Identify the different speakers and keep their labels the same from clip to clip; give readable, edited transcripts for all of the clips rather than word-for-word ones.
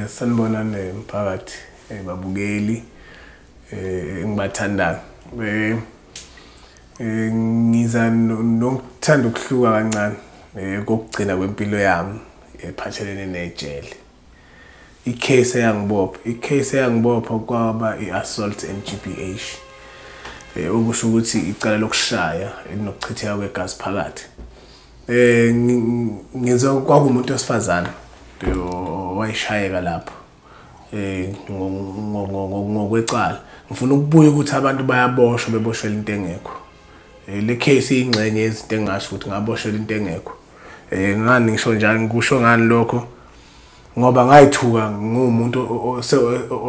Speaker 1: Sanibonani mphakathi babukeli engibathandayo. Ngiza nokuthanda ukuhluka kancane kokugcina kwempilo yami ephathelene nejele. Icase eyangibopha kwaba iassault and GBH. Okusho ukuthi icala lokushaya elinokuchitheka kwegazi phakathi. Ngizwa kwakumuntu wesifazana wayishayeka lapho ngokwecala. Ngifuna ukubuya ukuthi abantu bayaboshwa beboshwela into engekho. Le case ingxenye yezinto engasho ukuthi ngaboshwela into engekho. Ngani ngisho njalo ngikusho ngani lokho ngoba ngayithuka ngumuntu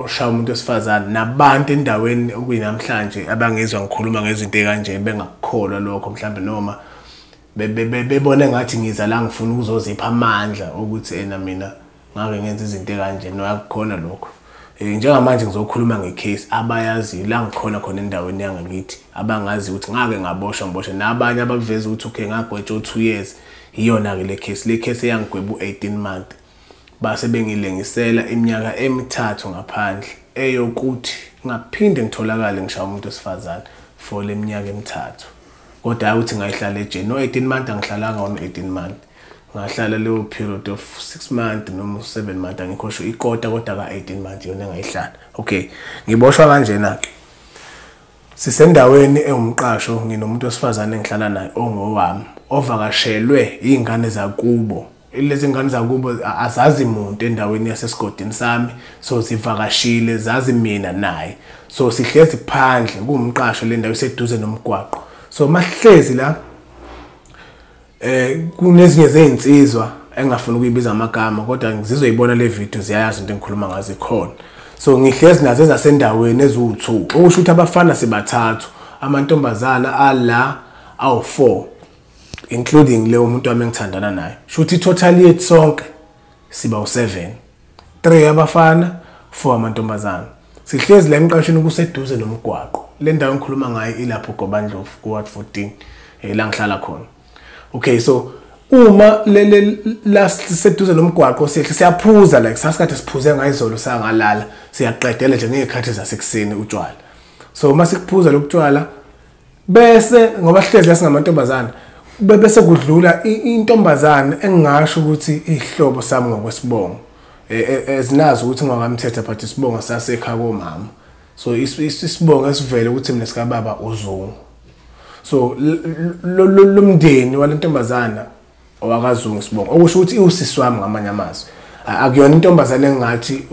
Speaker 1: oshaya umuntu wesifazana nabantu endaweni okuyinamhlanje abangezwa ngikhuluma ngezinto ekanje bengakukholwa lokho mhlambe noma bebone ngathi ngiza la ngifuna ukuzozipha amandla ukuthi mina ngake ngenza izinto ekanje noyakukhona lokho. Njengamanje ngizokhuluma ngecase abayazi la ngikhona khona endaweni yangakithi abangazi ukuthi ngake ngaboshwa nabanye abaveza ukuthi okay ngagwetshwa 2 years iyona ke le case eyangigweba u18 months base bengilengisela iminyaka emithathu ngaphandle eyokuthi ngaphinde ngitholakale ngishaya umuntu wesifazana for le minyaka emithathu. Kodwa ukuthi ngayihlala ejele no 18 months angihlalanga on 18 months ngahlala leyo period of 6 months noma 7 months angikhosho ikota kodwa ka 18 months yona ngayihlala. Okay, ngiboshwa kanjena ke sisendaweni engumqasho nginomuntu wesifazane engihlala naye ongowami ovakashelwe izingane zakubo. Lezi ngane zakubo azazi umuntu endaweni yasesigodini sami, so sivakashile zazi mina naye, so sihlezi phandle kumqasho le ndawo iseduze nomgwaqo. So mahlezi la kunezinye zezinsizwa engafuna ukuyibiza amagama kodwa ngizizoyibona le video ziyayazi into engikhuluma ngazo ikhona. So ngihlezi nazo ezasendaweni ezu2 okusho ukuthi abafana sibathathu amantombazana ala awu4 including leyo umuntu wami engithandana naye. Shuthi totally yethu sonke siba u7. 3 abafana 4 amantombazana. Sihlezi la emqashweni kuseduze nomgwaqo. Le ndawo engikhuluma ngayo ilapho Gobandlovu ku-Ward 14 la ngihlala khona. Okay, so uma la siseduze nomgwaqo siyaphuza like sasikade siphuze ngayizolo sangalala siyaqedela nje ngekhathi zasekuseni utshwala. So uma sikuphuza lokutshwala bese ngoba sihlezi la singamantombazana bese kudlula intombazana engingasho ukuthi ihlobo sami ngokwesibongo ezinazi ukuthi ngokamthetho but isibongo sasekhaya komama. So isibongo esivele ukuthi mina sikababa uZungu. So lo mndeni walentombazana owakazungu isibongo okusho ukuthi iwusisi wami ngamanye amazwi. Akuyona intombazana engathi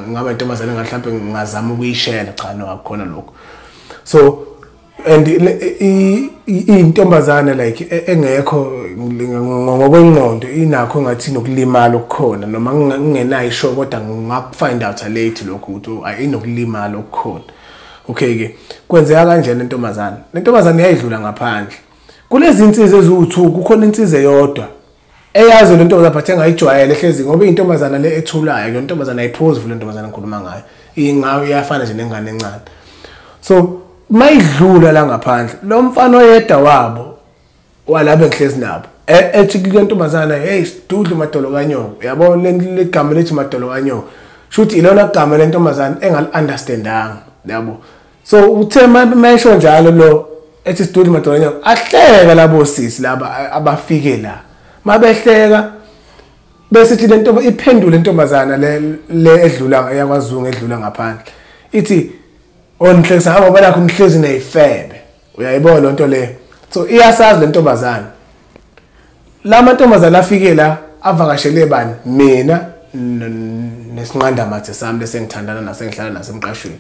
Speaker 1: ngaba intombazana mhlawumbe ngingazama ukuyishela cha no akukhona lokho. So and intombazana like engekho ngokwengqondo inakho ngathi nokulimala okukhona noma ngingenayo isho kodwa ngakufind out late lokho ukuthi ayinokulimala okukhona. Okay ke kwenzeka kanjena intombazana. Lentombazana iyayidlula ngaphandle. Kulezi insizwe ezu2 kukhona insizwe eyodwa eyazi lento uzaphathe ngayijwayele hlezi ngoba intombazana le ethulayo le ntombazana ayiphozi le ntombazana engikhuluma ngayo. Ingawe iyafana nje nengane encane. So mayidlula la ngaphandle lo mfana oyedwa wabo walabe ngihlezi nabo ethi le ntombazana hey sidudle madolo kanyoko yabona le gama lethi madolo kanyoko shuthi ilona gama le ntombazana engal understandanga yabo. So uthe mayisho njalo lo ethi sidudle madolo kanyoko ahleka labo sisi laba abafike la mabehleka bese ithi le ntombi iphendule intombazana le edlula yakwaZungu edlula ngaphandle ithi onhlekisa hamba balakho umhlezi neyifebe uyayibona lonto le. So iyasazi le ntombazana la mantombazana afike la avakashele bani mina nesinqanda mathe sami lesengithandana nasengihlala nasemqashweni.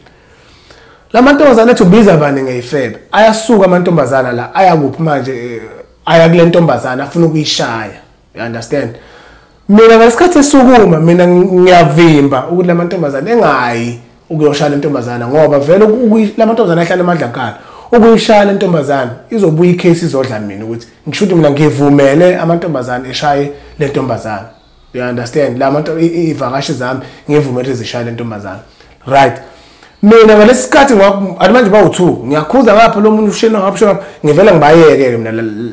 Speaker 1: La mantombazana ethi ubiza bani ngeyifebe ayasuka amantombazana la ayakuphi manje aya kule ntombazana afuna ukuyishaya. You understand? Mina ngesikhathi esukuma mina ngiyavimba ukuthi la mantombazana engayi ukuyoshaya lentombazana ngoba vele la mantombazana ahlala emadlakala ukuyishaya lentombazana izobuya icase izodla mina ukuthi ngishuthi mina ngivumele amantombazana eshaye lentombazana. You understand? La ivakashi zami ngivumele izishaya lentombazana. Right. mina ngalesikhathi manje bawu2 ngiyakhuza ngapha lo muntu ushena ngapha ngivela ngibayeke mina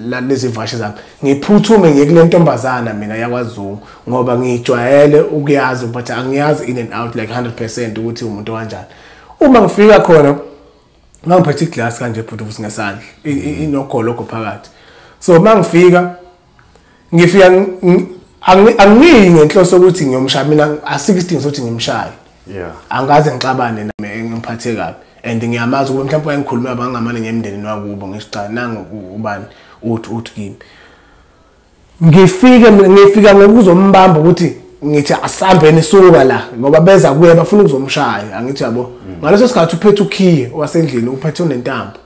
Speaker 1: la lezi vashi zami ngiphuthume ngiye kule ntombazana mina yakwaZungu ngoba ngijwayele ukuyazi but angiyazi in and out like 100% ukuthi umuntu kanjani uma ngifika khona ngangiphethe iglass kanje futhi ngesandla inogoloko phakathi so mangifika angiyi ngenhloso ukuthi ngiyomshaya mina a16 sokuthi ngimshaye angaze ngixabane nami ngiphathe kabi and ngiyamazi ukuthi mhlawumbe uyangikhuluma abangamane ngemndeni wakubo ngisho cha nanga ubani uthi kimi ngifika ngokuzombamba ukuthi ngithi asambeni suka la ngoba beza kuye bafuna ukuzomshaya angithi yabo ngaleso sikhathi uphethe ukhiye wasendlini uphethe unentambo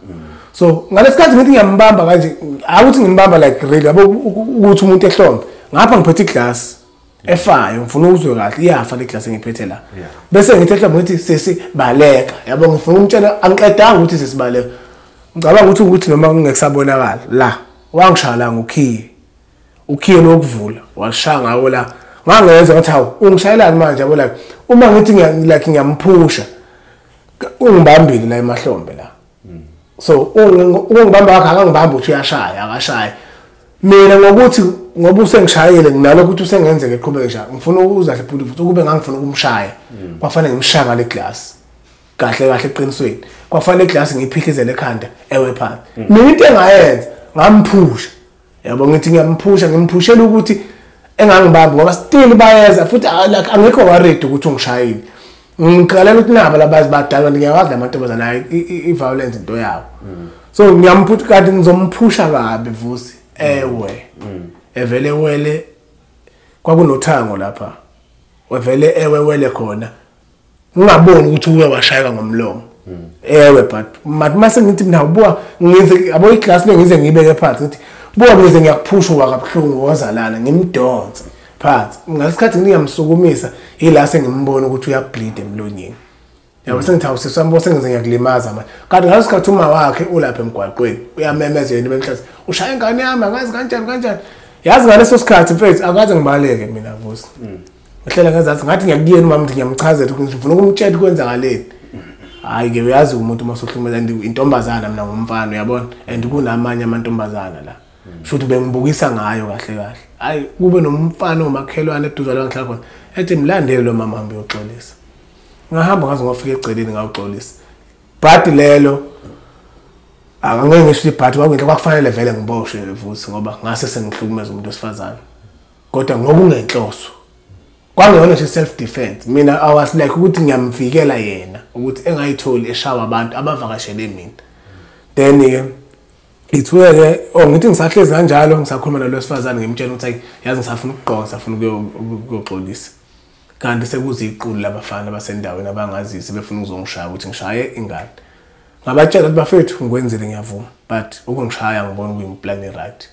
Speaker 1: so ngalesikhathi ngithi ngiyambamba kanje akuthi ngimbamba like really yabo ukuthi umuntu ehlombe ngapha ngiphethe iglass efayo ngifuna ukuzwe kahle iyafa le glass engiphethe la bese ngithi ehlombe ngithi sesibaleka yabo ngifuna umtshela angiqedanga ukuthi sesibaleka ngicabanga ukuthi noma kungekusabonakala la wangishaya la ukhiye lokuvula washaya ngawo la ngangenza ngathi hawu ungishayelani manje yabo like uma ngithi ngiyamphusha ungibambile la emahlombe la so ungibamba wakhe akangibamba uthi uyashaya akashaya mina ngoba usengishayile nginalo ukuthi usengenzeke eqhubeke nje ngifuna ukuzahle futhi ukube ngangifuna ukumshaya kwafanele ngimshaya ngale glass kahle eqinisweni kwafanele iglass ngiphihlizele ekhanda ewe phansi mina into engayenza ngamphusha yabo ngithi ngimphushela ukuthi engangibamba ngoba still bayeza futhi angekho worried ukuthi ungishayile ngicela ukuthi naba labazi badalwa ngiyawazi lamantombazana hayi i-violence into yawo so ngiyamphutha kanti ngizomphusha kabi vusi ewe evele wele kwakunothango lapha wevele ewewele khona ngingaboni ukuthi uwe washayeka ngomlomo ewe but mase ngithi mina ubuka ngize abo iglass le ngize ngibeke phansi ngithi buka ngize ngiyakuphusha wakabhlungu wozalana ngimdonsa phansi ngasikhathi ngiyamsukumisa ila sengimbona ukuthi uyableed emlonyeni yabo sengithi awusisambona sengize ngiyakulimaza manje kanti ngasikhathi uma wakhe ulapha emgwaqweni uyamemeza yena benhlathi ushaya ingane yami angazi kanjani yazi ngaleso sikhathi mfethu akaze ngibaleke mina vusi ngihlela ngazathi ngathi ngiyakuyena uma mthi ngiyamchazela ukuthi ngifuna ukumtshela kwenzakaleni hayi ke uyazi umuntu masohlumela intombazana mina ngumfana uyabona and kunamanye amantombazana la futhi bengibukisa ngayo kahle hayi kube nomfana omakhelwane eduzane ngihlala khona ethi mlandele lo mama hambe uyoxolisa ngahamba ngaze ngafika eceleni ngawuxolisa but lelo angeke ngisho ibhathi kwakunhle kwakufanele vele ngiboshwe vusi ngoba ngase sengihlukumeza umuntu wesifazane kodwa ngokungenhloso kwangona nje self defense mina I was like ukuthi ngiyamvikela yena ukuthi engayitholi eshawa abantu abavakashele mina then ithweke ngithi ngisahlezi kanjalo ngisakhuluma nalosifazane ngimtshela ukuthi yazi ngisafuna ukugqoka safuna ukuyoxolisa kanti sekuziqulu labafana basendaweni abangazisi befuna ukuzongishaya ukuthi ngishaye ingane ngabatshela ukuthi bafethu ngikwenzile ngiyavuma but ukungishaya ngibona kuyiplan right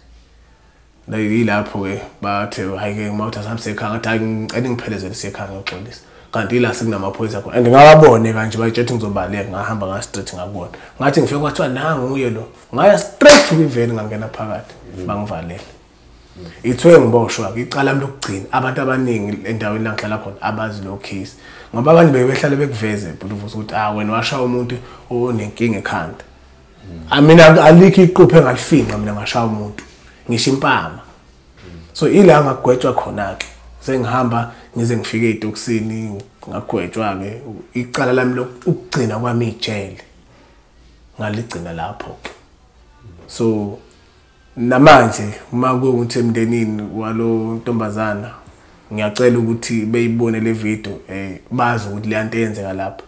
Speaker 1: la yilapho ke bathe hayi ke mawuthi asamsekhanga ngathi ngicela ngiphelezele sekhanga ngoxolisa kanti ila sekunamaphoyisa khona and ngawabone kanje bayitshethe ngizobaleka ngahamba nga street ngakubona ngathi ngifike kwathiwa nangu uye lo ngaya straight kwiveni ngangena phakathi bangivalela ithwe ngiboshwa icala lami lokugcina abantu abaningi endaweni la ngihlala khona abazi lo case ngoba abanye bebehlale bekuveze futhi ukuthi wena washaya umuntu onenkinga ekhanda mina alikho iquphe engalifinqa mina ngashaya umuntu ngisho impama so ila ngagwetshwa khona ke sengihamba ngize ngifike eToksini ngagwetshwa ke icala lami lokugcina kwami ijele ngaligcina lapho so namanje uma kuwukuthi emndenini walo ntombazana ngiyacela ukuthi beyibone le video bazi ukuthi le nto yenzeka lapha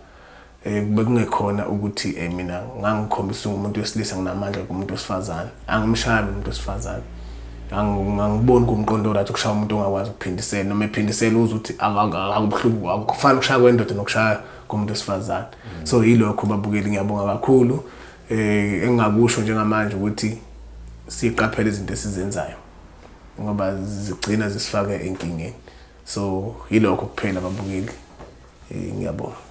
Speaker 1: bekungekhona ukuthi mina ngangikhombisa umuntu wesilisa nginamandla kumuntu wesifazane angimshaya umuntu wesifazane angiboni kumqondo rathi ukushaya umuntu ongakwazi ukuphindisela noma ephindisela uze uthi akubuhlungu akufani ukushaya kwendoda nokushaya kumuntu wesifazane so yilokho babukeli ngiyabonga kakhulu engingakusho njengamanje ukuthi siqaphele izinto esizenzayo ngoba zigcina zisifake enkingeni so yilokho kuphela babukeli ngiyabonga.